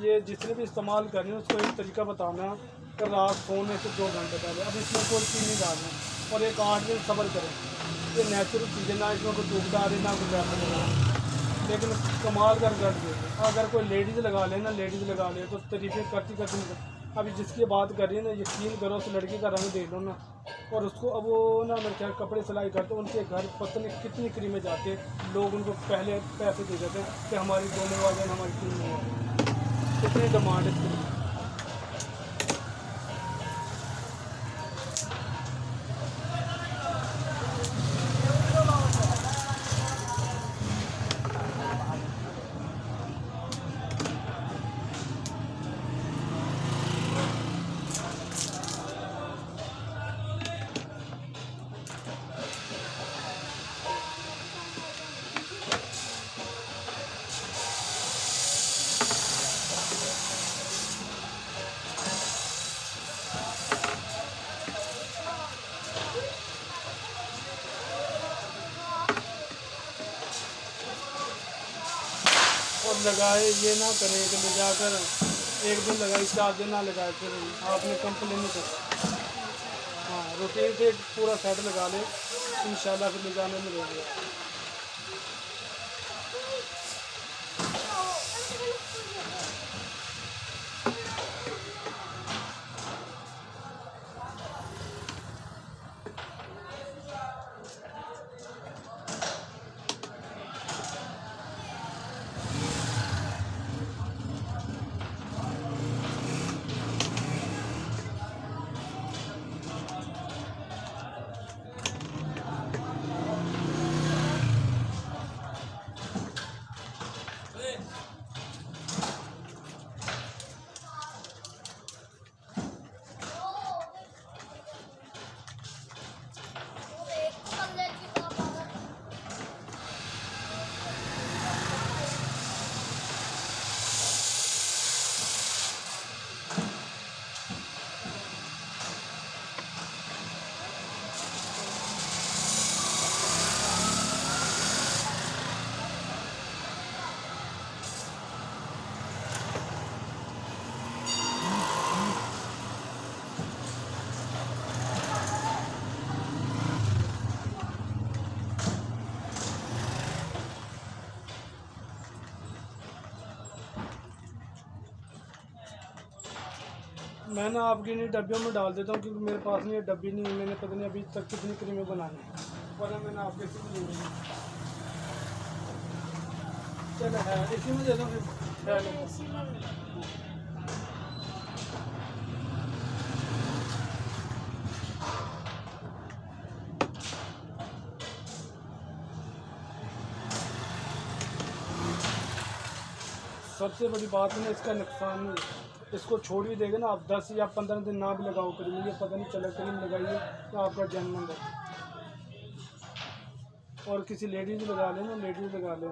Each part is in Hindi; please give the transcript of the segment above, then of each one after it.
ये जिसने भी इस्तेमाल करनी है उसको एक तरीका बताना कि रात सोने से 2 घंटे पहले अब इसमें कोई चीज़ नहीं डालना और एक 8 दिन सब्र करें। ये नेचुरल चीज़ें, ना इसमें कोई दूध डाले ना कुछ ऐसा लगा, लेकिन कमाल कर देते। अगर कोई लेडीज़ लगा ले ना, लेडीज़ लगा ले तो तरीफें करती करती। अभी जिसकी बात कर रही है ना, यकीन करो उस लड़की का रंग देख लो ना, और उसको अब वो ना मेरे ख्याल कपड़े सिलाई करते, उनके घर पता नहीं कितनी क्रीमें जाते, लोग उनको पहले पैसे दे देते कि हमारी दोनों वाले हमारी क्रीम में कितनी डिमांड है इसकी। और लगाए ये ना करें कि ले जाकर एक दिन लगाई 4 दिन ना लगाए, फिर आपने कंप्लेन नहीं कर। हाँ, रूटीन से एक पूरा सेट लगा ले, इंशाल्लाह फिर ले जाने में रहेगा। मैं ना आपकी नहीं डब्बियों में डाल देता हूँ, क्योंकि मेरे पास नहीं ये डब्बी नहीं है। मैंने पता नहीं अभी तक कितनी क्रीमें बनानी है, वरना मैंने आपके से ले ली। चलो है इसी में दे दो फिर। सबसे बड़ी बात है ना, इसका नुकसान नहीं है। इसको छोड़ भी देगा ना आप 10 या 15 दिन ना भी लगाओ क्रीम, ये पता नहीं चला क्रीम लगाइए तो आपका जन्म है। और किसी लेडीज़ लगा लें ना, लेडीज़ लगा लें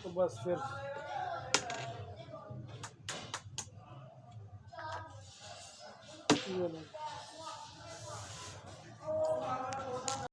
तो बस फिर